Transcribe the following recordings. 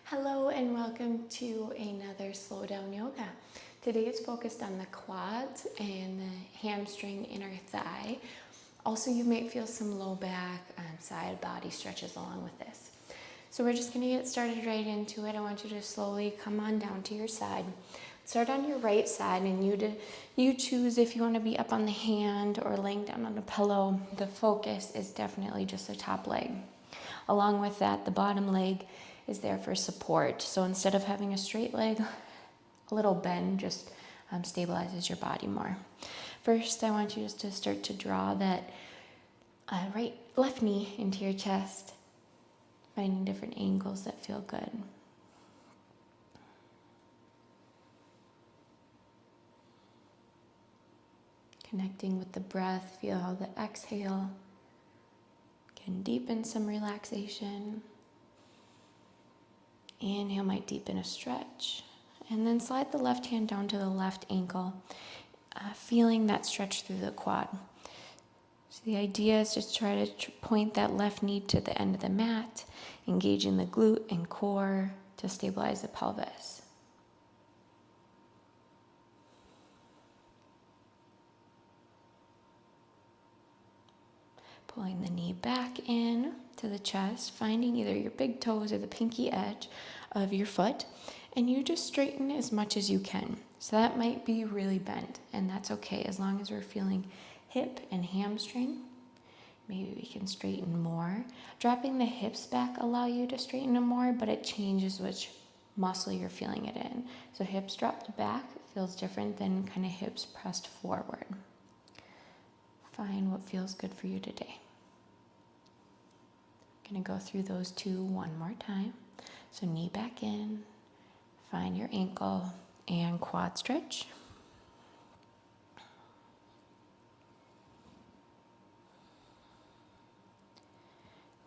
Hello and welcome to another slow down yoga. Today is focused on the quads and the hamstring inner thigh. Also, you might feel some low back and side body stretches along with this. So we're just going to get started right into it. I want you to slowly come on down to your side. Start on your right side and you choose if you want to be up on the hand or laying down on a pillow. The focus is definitely just the top leg. Along with that, the bottom leg is there for support. So instead of having a straight leg, a little bend just stabilizes your body more. First, I want you just to start to draw that left knee into your chest, finding different angles that feel good. Connecting with the breath, feel how the exhale can deepen some relaxation. Inhale might deepen a stretch. And then slide the left hand down to the left ankle, feeling that stretch through the quad. So the idea is just try to point that left knee to the end of the mat, engaging the glute and core to stabilize the pelvis. Pulling the knee back in to the chest, finding either your big toes or the pinky edge of your foot, and you just straighten as much as you can. So that might be really bent, and that's okay as long as we're feeling hip and hamstring. Maybe we can straighten more. Dropping the hips back allow you to straighten them more, but it changes which muscle you're feeling it in. So hips dropped back feels different than kind of hips pressed forward. Find what feels good for you today. I'm going to go through those two one more time. So knee back in, find your ankle and quad stretch.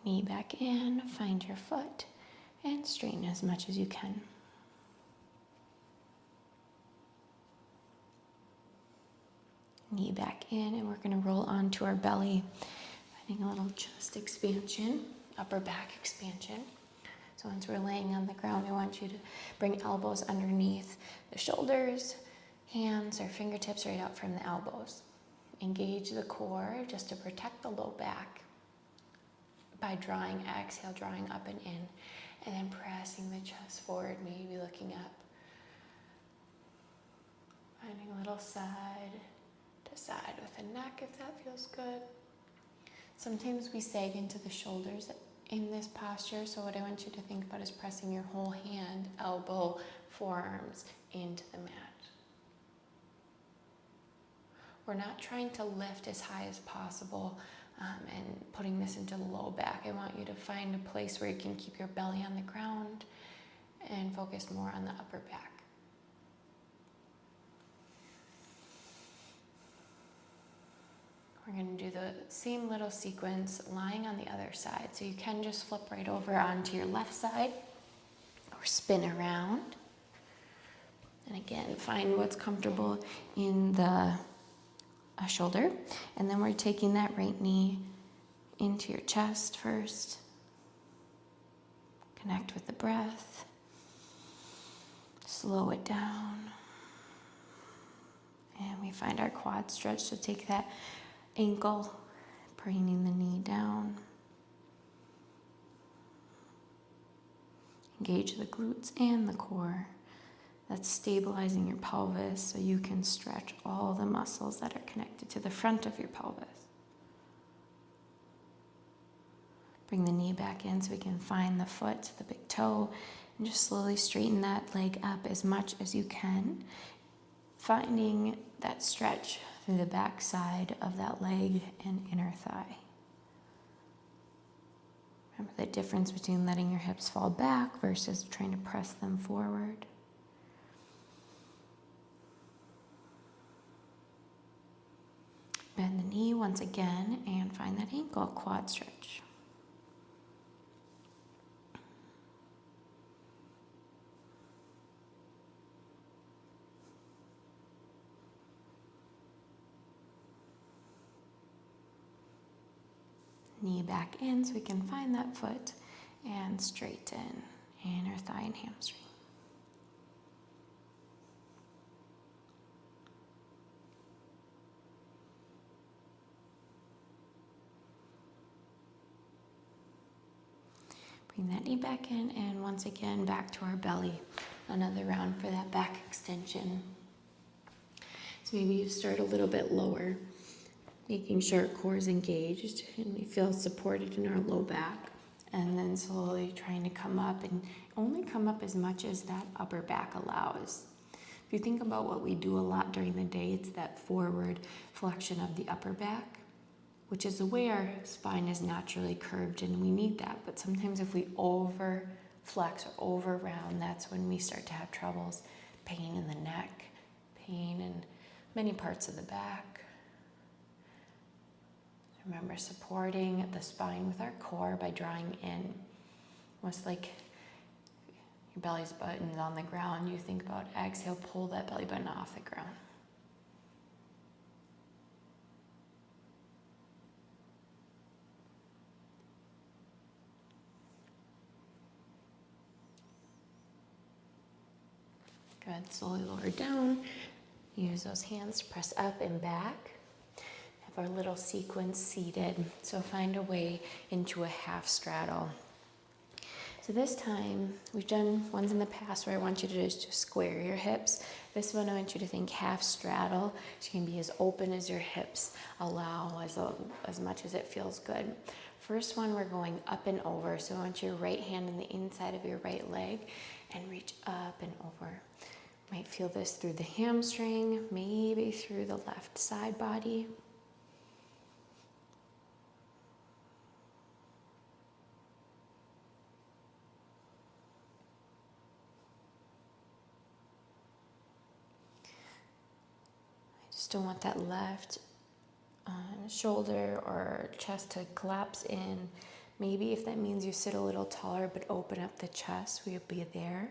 Knee back in, find your foot and straighten as much as you can. Knee back in, and we're going to roll onto our belly, finding a little chest expansion, upper back expansion. So once we're laying on the ground, I want you to bring elbows underneath the shoulders, hands or fingertips right out from the elbows. Engage the core just to protect the low back by exhale, drawing up and in, and then pressing the chest forward, maybe looking up. Finding a little side to side with the neck if that feels good. Sometimes we sag into the shoulders in this posture, so what I want you to think about is pressing your whole hand, elbow, forearms into the mat. We're not trying to lift as high as possible and putting this into the low back. I want you to find a place where you can keep your belly on the ground and focus more on the upper back. We're going to do the same little sequence lying on the other side. So you can just flip right over onto your left side or spin around. And again, find what's comfortable in the shoulder. And then we're taking that right knee into your chest first. Connect with the breath. Slow it down. And we find our quad stretch, so take that ankle, bringing the knee down. Engage the glutes and the core. That's stabilizing your pelvis so you can stretch all the muscles that are connected to the front of your pelvis. Bring the knee back in so we can find the foot, the big toe, and just slowly straighten that leg up as much as you can, finding that stretch through the back side of that leg and inner thigh. Remember the difference between letting your hips fall back versus trying to press them forward. Bend the knee once again and find that ankle quad stretch. Knee back in so we can find that foot and straighten inner thigh and hamstring. Bring that knee back in, and once again back to our belly. Another round for that back extension. So maybe you start a little bit lower, making sure our core is engaged and we feel supported in our low back. And then slowly trying to come up, and only come up as much as that upper back allows. If you think about what we do a lot during the day, it's that forward flexion of the upper back, which is the way our spine is naturally curved, and we need that. But sometimes if we over flex or over round, that's when we start to have troubles. Pain in the neck, pain in many parts of the back. Remember, supporting the spine with our core by drawing in. Almost like your belly's button's on the ground. You think about exhale, pull that belly button off the ground. Good, slowly lower down. Use those hands to press up and back. Have our little sequence seated. So find a way into a half straddle. So this time, we've done ones in the past where I want you to just square your hips. This one I want you to think half straddle. So you can be as open as your hips allow, as much as it feels good. First one, we're going up and over. So I want your right hand in the inside of your right leg and reach up and over. Might feel this through the hamstring, maybe through the left side body. I just don't want that left shoulder or chest to collapse in. Maybe if that means you sit a little taller but open up the chest, we'll be there.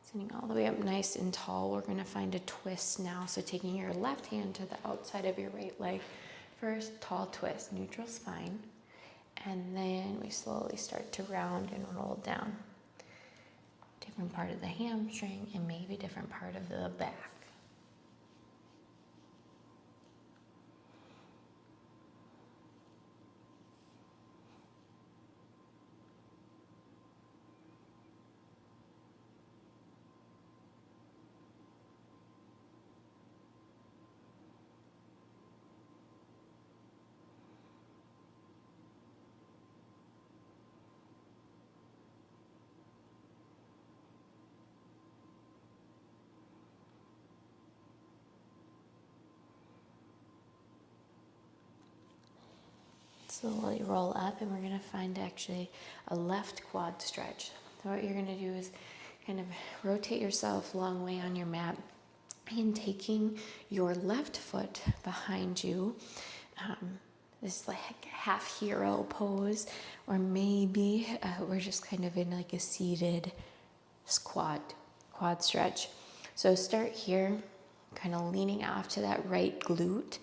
Sitting all the way up nice and tall, we're going to find a twist now. So taking your left hand to the outside of your right leg. First, tall twist, neutral spine. And then we slowly start to round and roll down. Different part of the hamstring and maybe different part of the back. Slowly roll up, and we're going to find actually a left quad stretch. So what you're going to do is kind of rotate yourself long way on your mat and taking your left foot behind you. This like half hero pose, or maybe we're just kind of in like a seated quad stretch. So start here, kind of leaning off to that right glute.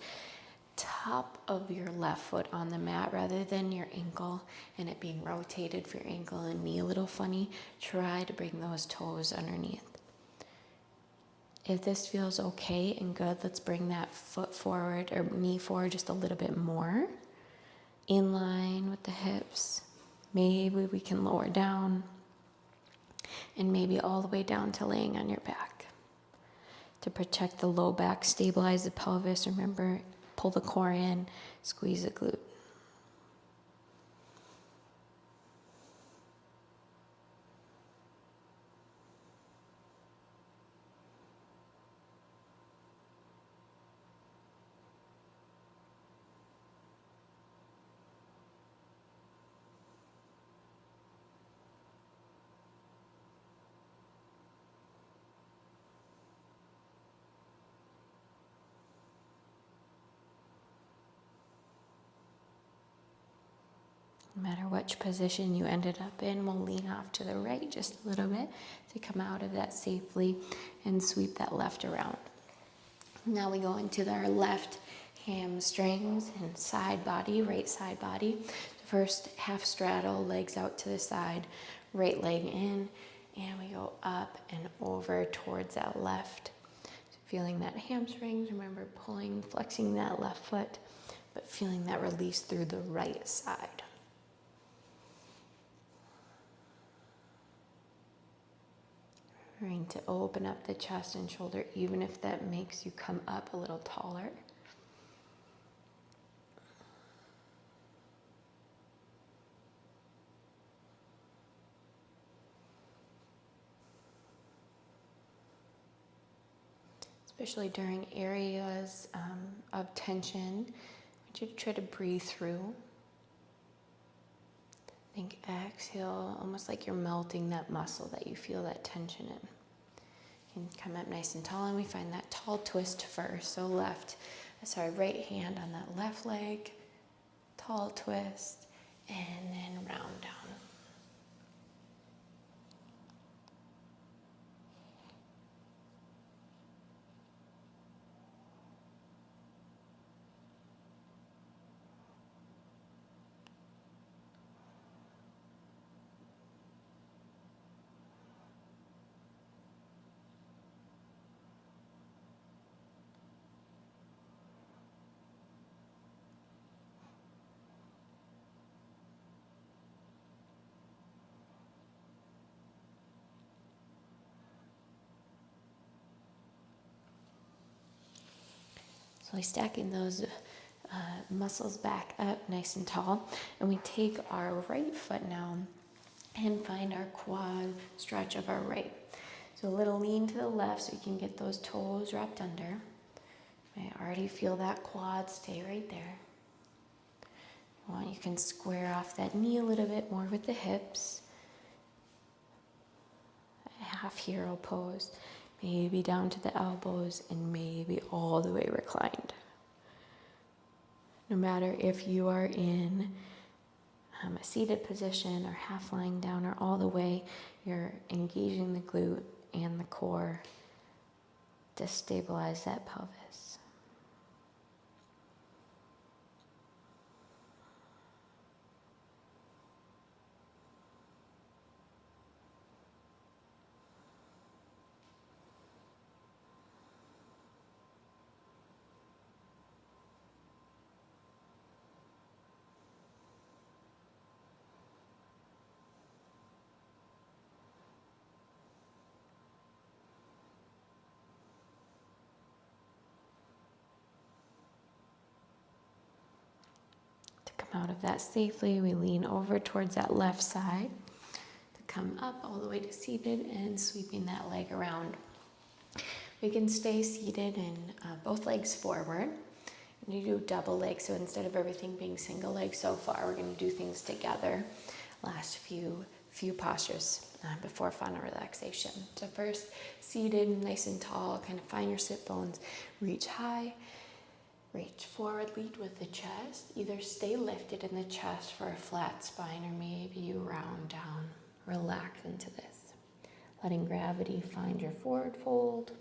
Top of your left foot on the mat rather than your ankle and it being rotated for your ankle and knee a little funny. Try to bring those toes underneath. If this feels okay and good, let's bring that foot forward or knee forward just a little bit more. In line with the hips. Maybe we can lower down and maybe all the way down to laying on your back. To protect the low back, stabilize the pelvis, remember, pull the core in, squeeze the glute. No matter which position you ended up in, we'll lean off to the right just a little bit to come out of that safely and sweep that left around. Now we go into our left hamstrings and side body, right side body. First, half straddle, legs out to the side, right leg in, and we go up and over towards that left. So feeling that hamstrings, remember pulling, flexing that left foot, but feeling that release through the right side. Trying to open up the chest and shoulder, even if that makes you come up a little taller. Especially during areas of tension, I want you to try to breathe through. Think exhale, almost like you're melting that muscle that you feel that tension in. You can come up nice and tall, and we find that tall twist first. So right hand on that left leg, tall twist, and then round down. Slowly stacking those muscles back up nice and tall. And we take our right foot now and find our quad stretch of our right. So a little lean to the left so you can get those toes wrapped under. I already feel that quad, stay right there. You can square off that knee a little bit more with the hips. A half hero pose. Maybe down to the elbows and maybe all the way reclined. No matter if you are in a seated position or half lying down or all the way, you're engaging the glute and the core to stabilize that pelvis. Out of that safely, we lean over towards that left side to come up all the way to seated and sweeping that leg around. We can stay seated and both legs forward. And you do double leg, so instead of everything being single leg so far, we're going to do things together. Last few postures before final relaxation. So first, seated, nice and tall, kind of find your sit bones, reach high. Reach forward, lead with the chest. Either stay lifted in the chest for a flat spine or maybe you round down. Relax into this. Letting gravity find your forward fold.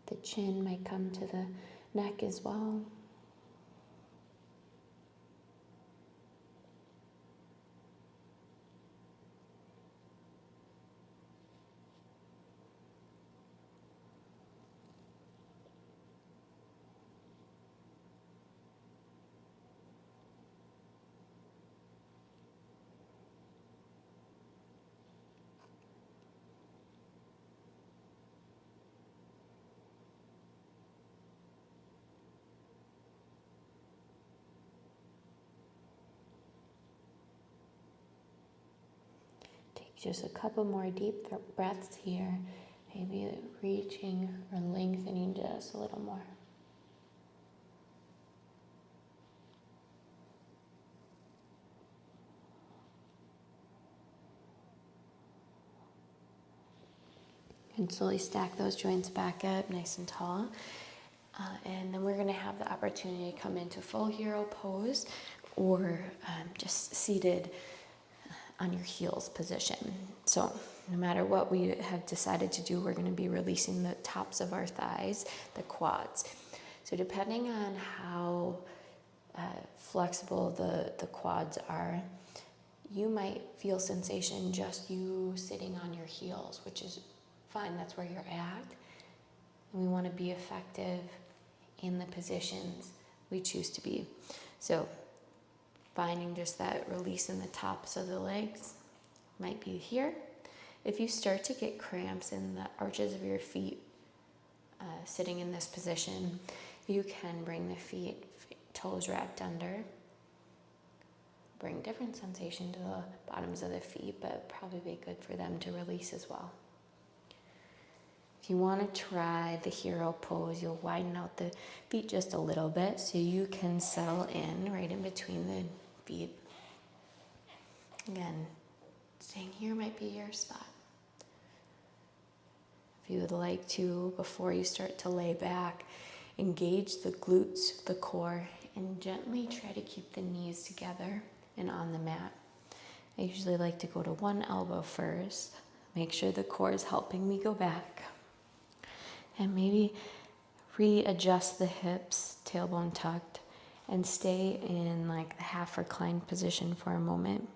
The chin might come to the neck as well. Just a couple more deep breaths here, maybe reaching or lengthening just a little more. And slowly stack those joints back up nice and tall. And then we're going to have the opportunity to come into full hero pose or just seated on your heels position. So no matter what we have decided to do, we're going to be releasing the tops of our thighs, the quads. So depending on how flexible the quads are, you might feel sensation just you sitting on your heels, which is fine, that's where you're at. And we want to be effective in the positions we choose to be. So finding just that release in the tops of the legs might be here. If you start to get cramps in the arches of your feet, sitting in this position, you can bring the feet, toes wrapped under. Bring different sensation to the bottoms of the feet, but probably be good for them to release as well. If you want to try the hero pose, you'll widen out the feet just a little bit so you can settle in right in between the feet. Again, staying here might be your spot. If you would like to, before you start to lay back, engage the glutes, the core, and gently try to keep the knees together and on the mat. I usually like to go to one elbow first, make sure the core is helping me go back, and maybe readjust the hips, tailbone tucked, and stay in like the half reclined position for a moment.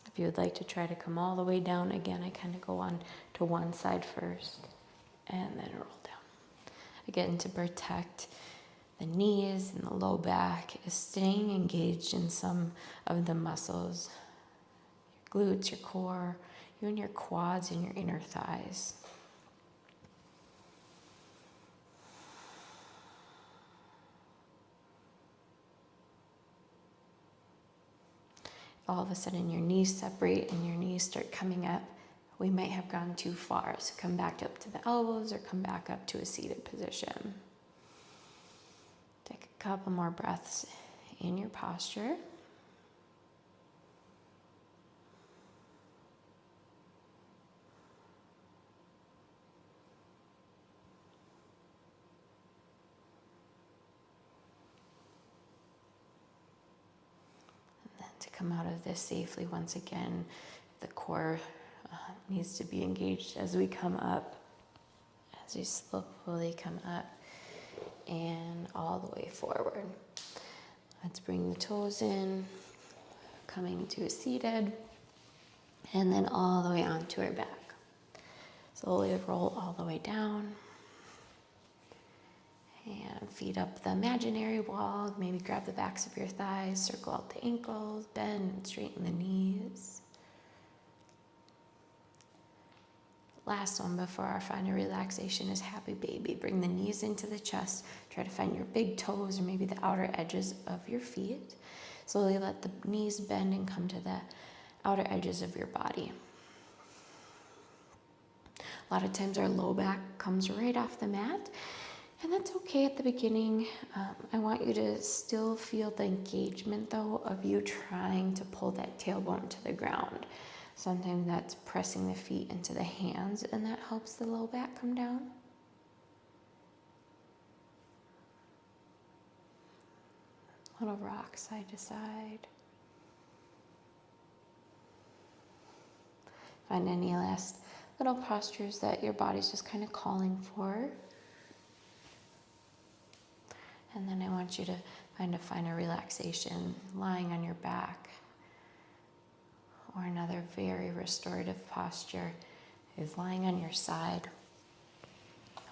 If you would like to try to come all the way down, again, I kind of go on to one side first and then roll down. Again, to protect the knees and the low back is staying engaged in some of the muscles, your glutes, your core, even your quads and your inner thighs. All of a sudden your knees separate and your knees start coming up, we might have gone too far. So come back up to the elbows or come back up to a seated position. Take a couple more breaths in your posture. And then to come out of this safely, once again, the core needs to be engaged as we come up, as we slowly come up and all the way forward. Let's bring the toes in, coming to a seated, and then all the way onto our back. Slowly roll all the way down. And feet up the imaginary wall. Maybe grab the backs of your thighs, circle out the ankles, bend and straighten the knees. Last one before our final relaxation is happy baby. Bring the knees into the chest. Try to find your big toes or maybe the outer edges of your feet. Slowly let the knees bend and come to the outer edges of your body. A lot of times our low back comes right off the mat, and that's okay at the beginning. I want you to still feel the engagement though of you trying to pull that tailbone to the ground. Sometimes that's pressing the feet into the hands, and that helps the low back come down. Little rock side to side. Find any last little postures that your body's just kind of calling for. And then I want you to find a relaxation lying on your back. Or another very restorative posture is lying on your side.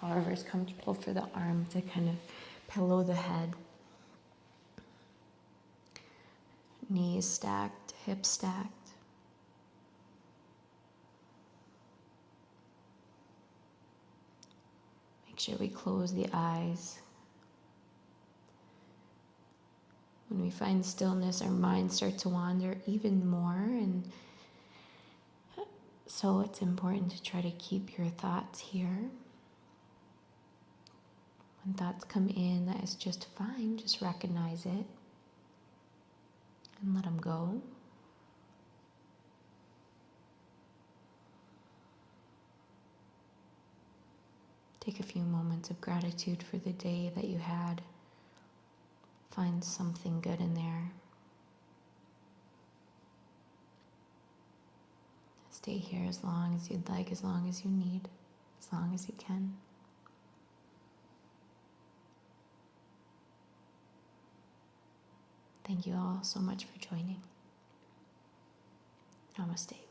However is comfortable for the arm to kind of pillow the head. Knees stacked, hips stacked. Make sure we close the eyes. When we find stillness, our minds start to wander even more, and so it's important to try to keep your thoughts here. When thoughts come in, that is just fine. Just recognize it and let them go. Take a few moments of gratitude for the day that you had. Find something good in there. Stay here as long as you'd like, as long as you need, as long as you can. Thank you all so much for joining. Namaste.